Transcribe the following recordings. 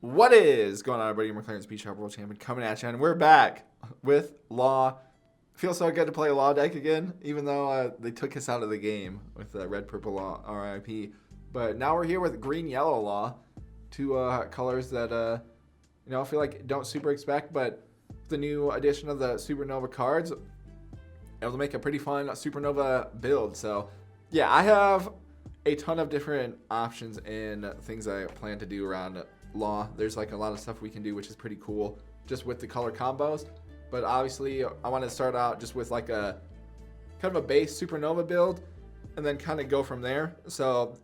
What is going on, everybody? McLaren's Beach Shop World Champion coming at you, and we're back with Law. Feels so good to play a Law deck again, even though they took us out of the game with Red Purple Law RIP. But now we're here with Green Yellow Law, two colors that I feel like don't super expect, but the new addition of the Supernova cards, able to make a pretty fun Supernova build. So yeah, I have a ton of different options and things I plan to do around Law. There's like a lot of stuff we can do, which is pretty cool just with the color combos. But obviously I want to start out just with like a kind of a base Supernova build and then kind of go from there. So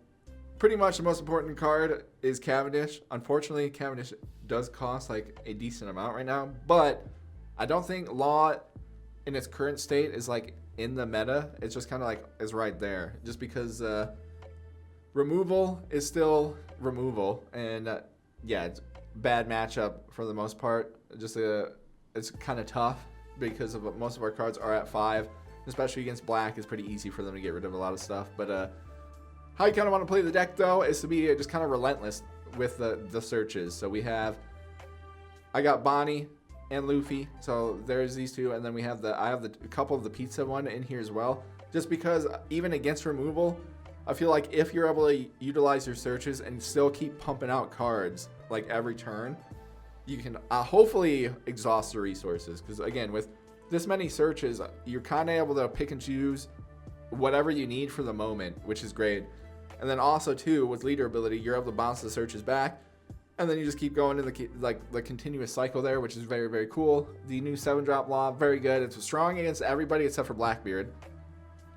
pretty much the most important card is Cavendish. Unfortunately, Cavendish does cost like a decent amount right now, but I don't think Law in its current state is like in the meta. It's just kind of like is right there just because removal is still removal, and yeah, it's bad matchup for the most part. Just it's kind of tough because of most of our cards are at 5, especially against black. It's pretty easy for them to get rid of a lot of stuff. But how you kind of want to play the deck though is to be just kind of relentless with the searches. So I got Bonnie and Luffy, so there's these two, and then I have a couple of the pizza one in here as well, just because even against removal, I feel like if you're able to utilize your searches and still keep pumping out cards like every turn, you can hopefully exhaust the resources. Because again, with this many searches, you're kind of able to pick and choose whatever you need for the moment, which is great. And then also too, with leader ability, you're able to bounce the searches back, and then you just keep going in the continuous cycle there, which is very, very cool. The new 7-drop Law, very good. It's strong against everybody except for Blackbeard,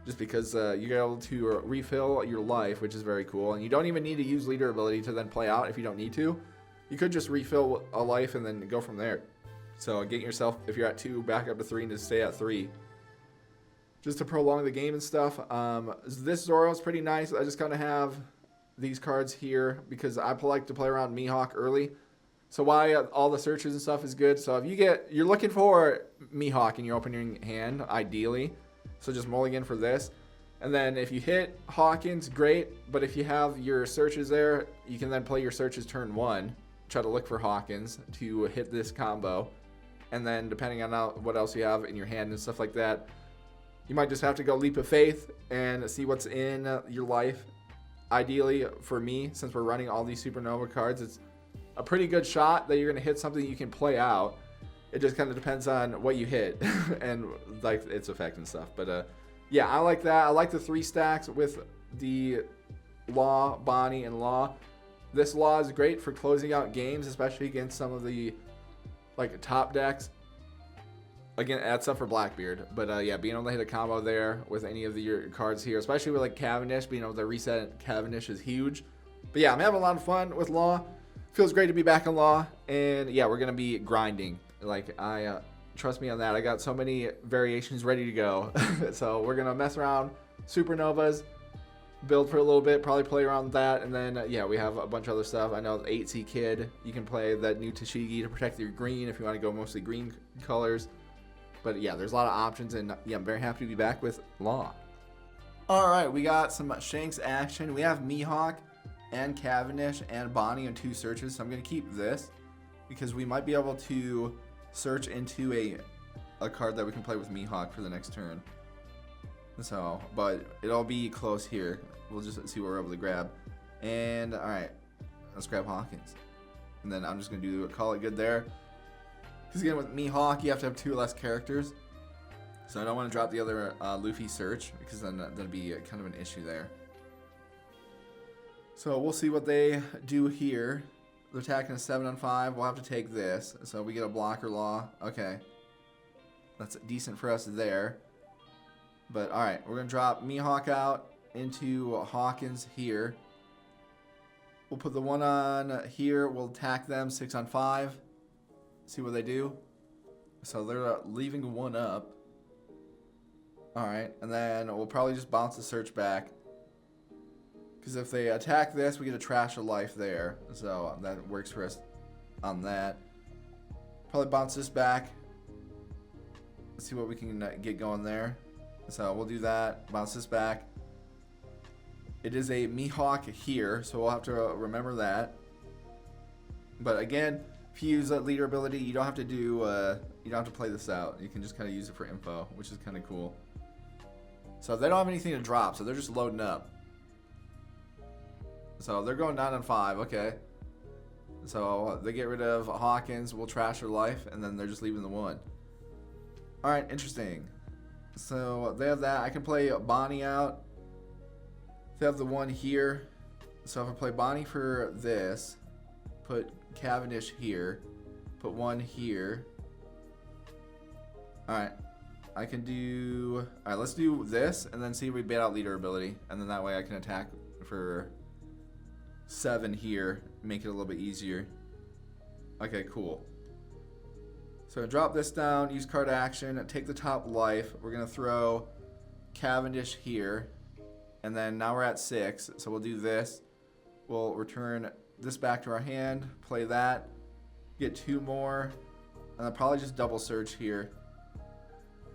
just because you're able to refill your life, which is very cool. And you don't even need to use leader ability to then play out if you don't need to. You could just refill a life and then go from there. So get yourself, if you're at 2, back up to 3 and just stay at 3. Just to prolong the game and stuff. This Zoro is pretty nice. I just kind of have these cards here because I like to play around Mihawk early. So why all the searches and stuff is good. So if you're looking for Mihawk in your opening hand, ideally. So just mulligan for this. And then if you hit Hawkins, great. But if you have your searches there, you can then play your searches turn 1. Try to look for Hawkins to hit this combo. And then depending on what else you have in your hand and stuff like that, you might just have to go leap of faith and see what's in your life. Ideally, for me, since we're running all these Supernova cards, it's a pretty good shot that you're going to hit something you can play out. It just kind of depends on what you hit and like its effect and stuff. But yeah, I like that. I like the 3 stacks with the Law, Bonnie, and Law. This Law is great for closing out games, especially against some of the like top decks. Again, that's up for Blackbeard. But yeah, being able to hit a combo there with any of your cards here, especially with like Cavendish, being able to reset Cavendish is huge. But yeah, I'm having a lot of fun with Law. Feels great to be back in Law. And yeah, we're going to be grinding. Like, trust me on that. I got so many variations ready to go. So we're going to mess around Supernovas, build for a little bit, probably play around with that. And then, yeah, we have a bunch of other stuff. I know the 8C Kid. You can play that new Optcg to protect your green if you want to go mostly green colors. But yeah, there's a lot of options, and yeah, I'm very happy to be back with Law. All right, we got some Shanks action. We have Mihawk and Cavendish and Bonnie in 2 searches, so I'm going to keep this because we might be able to search into a card that we can play with Mihawk for the next turn. So, but it'll be close here. We'll just see what we're able to grab. And all right, let's grab Hawkins, and then I'm just going to call it good there. Because again, with Mihawk, you have to have 2 less characters. So I don't want to drop the other Luffy search, because then that'd be kind of an issue there. So we'll see what they do here. They're attacking a 7-on-5. We'll have to take this. So we get a blocker Law. Okay. That's decent for us there. But alright, we're going to drop Mihawk out into Hawkins here. We'll put the 1 on here. We'll attack them 6-on-5. See what they do. So they're leaving 1 up. Alright, and then we'll probably just bounce the search back. Because if they attack this, we get a trash of life there. So that works for us on that. Probably bounce this back. Let's see what we can get going there. So we'll do that. Bounce this back. It is a Mihawk here, so we'll have to remember that. But again, if you use leader ability, you don't have to do you don't have to play this out. You can just kind of use it for info, which is kind of cool. So they don't have anything to drop, so they're just loading up. So they're going 9 on 5. Okay. So they get rid of Hawkins. We'll trash their life, and then they're just leaving the 1. All right, interesting. So they have that. I can play Bonnie out. They have the 1 here. So if I play Bonnie for this, put Cavendish here, put 1 here. All right. I can do... All right, let's do this, and then see if we bait out leader ability. And then that way I can attack for 7 here, make it a little bit easier. Okay, cool. So drop this down, use card action, take the top life. We're going to throw Cavendish here. And then now we're at 6, so we'll do this. We'll return this back to our hand, play that, get 2 more, and then probably just double search here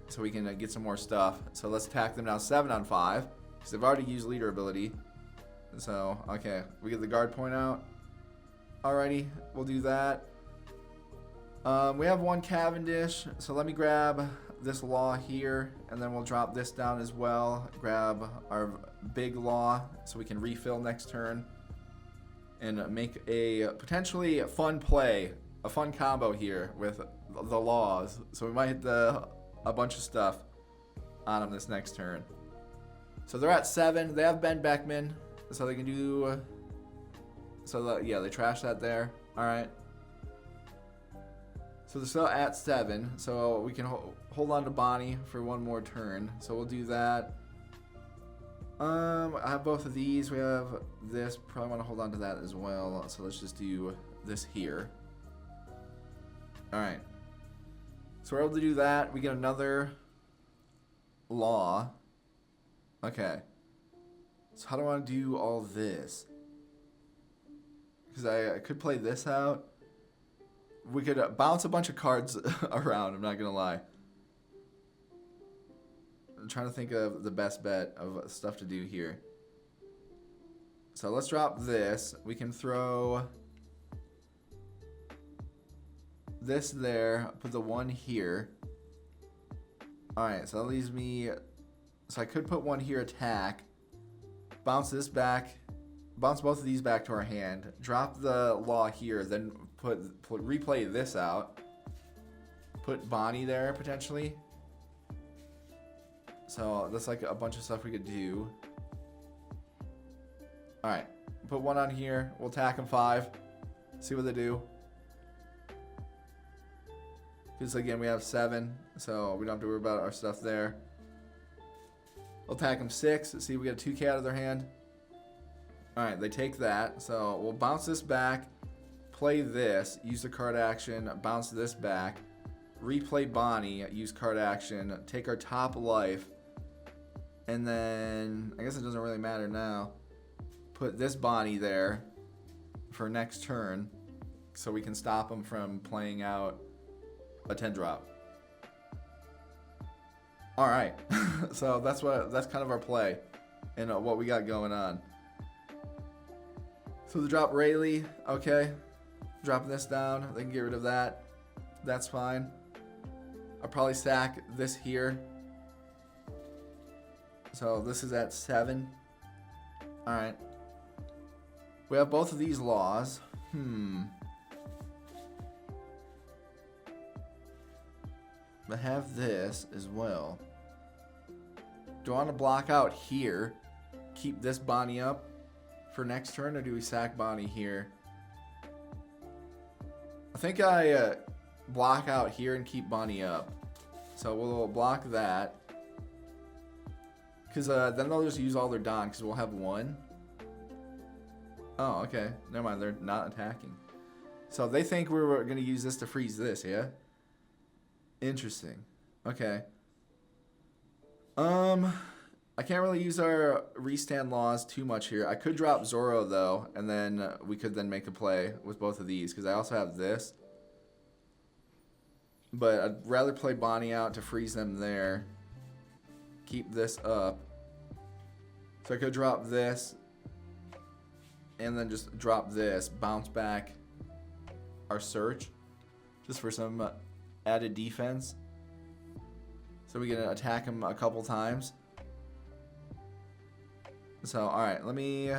so we can get some more stuff. So let's attack them now 7 on 5 because they've already used leader ability. So, okay, we get the guard point out. Alrighty, we'll do that. We have 1 Cavendish, so let me grab this law here, and then we'll drop this down as well. Grab our big law so we can refill next turn and make a potentially fun play, a fun combo here with the laws. So we might hit a bunch of stuff on them this next turn. So they're at 7. They have Ben Beckman, so they can do. Yeah, they trash that there. All right. So they're still at 7, so we can hold on to Bonnie for 1 more turn. So we'll do that. I have both of these. We have this. Probably want to hold on to that as well. So let's just do this here. All right. So we're able to do that. We get another law. Okay. So how do I want to do all this? Because I could play this out. We could bounce a bunch of cards around, I'm not going to lie. I'm trying to think of the best bet of stuff to do here. So let's drop this. We can throw this there, put the 1 here. Alright, so that leaves me... So I could put 1 here, attack. Bounce this back. Bounce both of these back to our hand. Drop the law here, then replay this out. Put Bonnie there, potentially. So that's like a bunch of stuff we could do. Alright, put 1 on here. We'll attack them 5. See what they do. Because again, we have 7, so we don't have to worry about our stuff there. We'll attack them 6. See if we get a 2K out of their hand. Alright, they take that. So we'll bounce this back. Play this. Use the card action. Bounce this back. Replay Bonnie. Use card action. Take our top life. And then, I guess it doesn't really matter now. Put this Bonnie there for next turn. So we can stop them from playing out a 10 drop. Alright. So that's kind of our play. And what we got going on. So the drop Rayleigh, okay. Dropping this down, they can get rid of that. That's fine. I'll probably sack this here. So this is at 7. Alright. We have both of these laws. I have this as well. Do I want to block out here? Keep this Bonnie up for next turn, or do we sack Bonnie here? I think I block out here and keep Bonnie up. So we'll block that. Because then they'll just use all their Don, because we'll have 1. Oh, okay. Never mind, they're not attacking. So they think we're going to use this to freeze this, yeah? Interesting. Okay. I can't really use our restand laws too much here. I could drop Zorro, though, and then we could then make a play with both of these, because I also have this. But I'd rather play Bonnie out to freeze them there. Keep this up. So I could drop this, and then just drop this, bounce back, our search just for some added defense. So we can attack him a couple times. So, alright, let me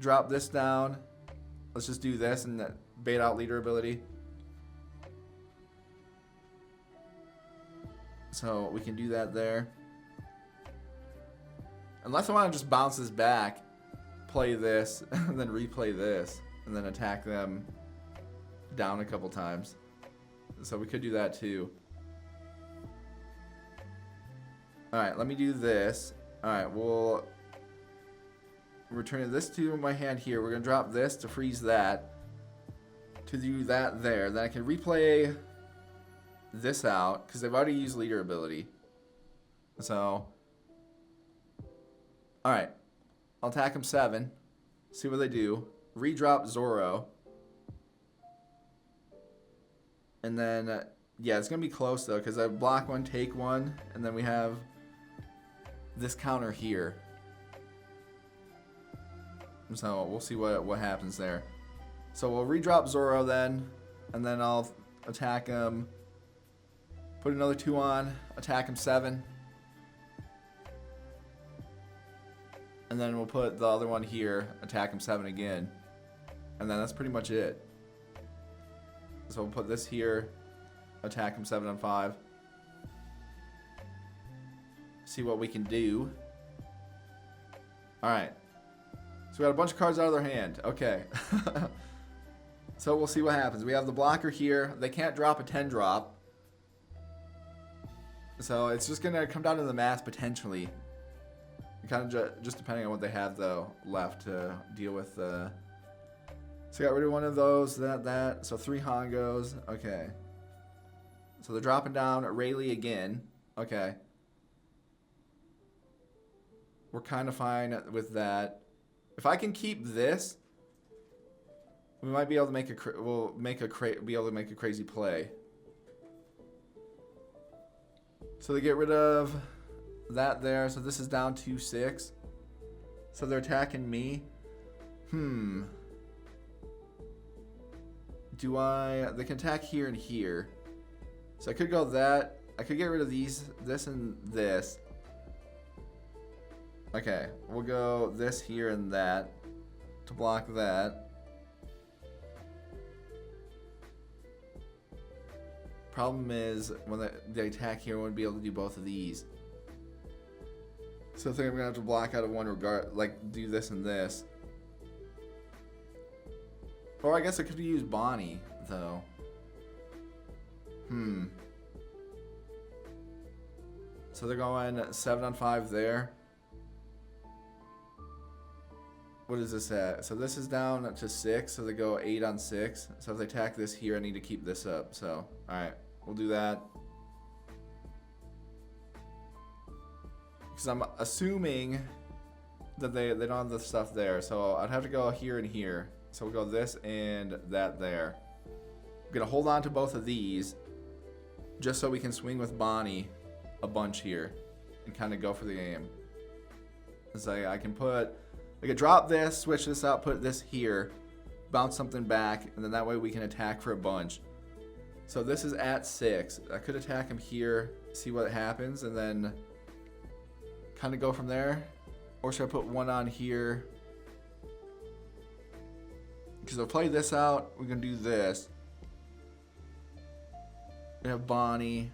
drop this down. Let's just do this and bait out leader ability. So we can do that there. Unless I want to just bounce this back, play this, and then replay this, and then attack them down a couple times. So we could do that too. Alright, let me do this. Alright, we'll return this to my hand here. We're going to drop this to freeze that. To do that there. Then I can replay this out, because they've already used leader ability. So, alright. I'll attack them 7. See what they do. Redrop Zoro. And then, yeah, it's going to be close though, because I block 1, take 1, and then we have this counter here. So we'll see what happens there. So we'll redrop Zoro then, and then I'll attack him. Put another 2 on, attack him 7. And then we'll put the other one here, attack him 7 again. And then that's pretty much it. So we'll put this here, attack him 7 on 5. See what we can do. Alright. So we got a bunch of cards out of their hand. Okay. So we'll see what happens. We have the blocker here. They can't drop a 10 drop. So it's just going to come down to the math potentially. Kind of just depending on what they have though left to deal with. So got rid of one of those, that. So 3 Hongos. Okay. So they're dropping down Rayleigh again. Okay. We're kind of fine with that. If I can keep this, we might be able to make be able to make a crazy play. So they get rid of that there. So this is down to 6. So they're attacking me. They can attack here and here. So I could go that. I could get rid of this and this. Okay, we'll go this here and that to block that. Problem is, when they attack here, I wouldn't be able to do both of these. So I think I'm going to have to block out of one regard, like do this and this. Or I guess I could use Bonnie, though. So they're going 7 on 5 there. What is this at? So this is down to 6, so they go 8 on 6. So if they attack this here, I need to keep this up. So, alright, we'll do that. Because I'm assuming that they don't have the stuff there. So I'd have to go here and here. So we'll go this and that there. I'm going to hold on to both of these just so we can swing with Bonnie a bunch here and kind of go for the game. So I can drop this, switch this out, put this here, bounce something back, and then that way we can attack for a bunch. So this is at 6. I could attack him here, see what happens, and then kind of go from there. Or should I put 1 on here? Because I'll play this out, we're going to do this. We have Bonnie.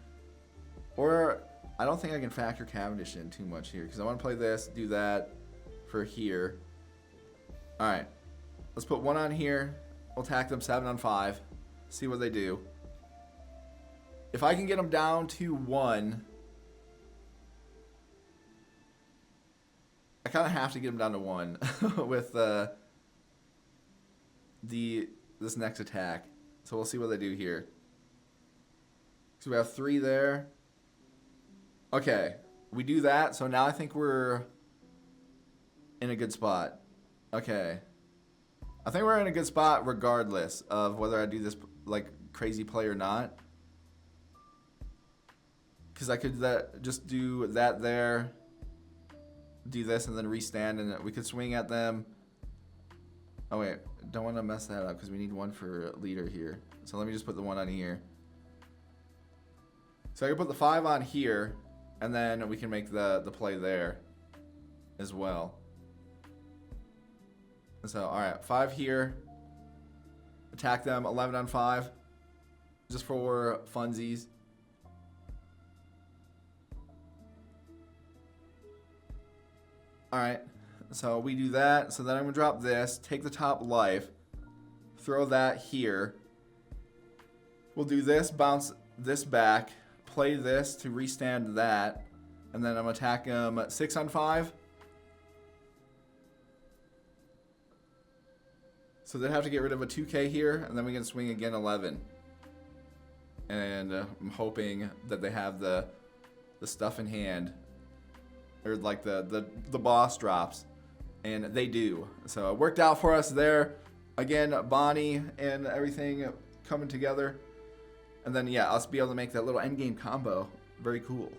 Or I don't think I can factor Cavendish in too much here, because I want to play this, do that for here. Alright. Let's put 1 on here. We'll attack them 7 on 5. See what they do. If I can get them down to 1, I kind of have to get them down to 1 with this next attack. So we'll see what they do here. So we have 3 there. Okay. We do that. So now I think we're in a good spot. Okay. I think we're in a good spot regardless of whether I do this like crazy play or not. Because I could just do that there, do this, and then restand, and we could swing at them Oh wait, don't want to mess that up because we need one for leader here. So let me just put the one on here. So I can put the 5 on here, and then we can make the play there as well. So all right, 5 here. Attack them, 11 on 5, just for funsies. All right, so we do that. So then I'm gonna drop this, take the top life, throw that here. We'll do this, bounce this back, play this to restand that, and then I'm gonna attack him 6 on 5. So they'd have to get rid of a 2K here, and then we can swing again 11. And I'm hoping that they have the stuff in hand, or like the boss drops, and they do. So it worked out for us there. Again, Bonnie and everything coming together, and then yeah, us be able to make that little end game combo. Very cool.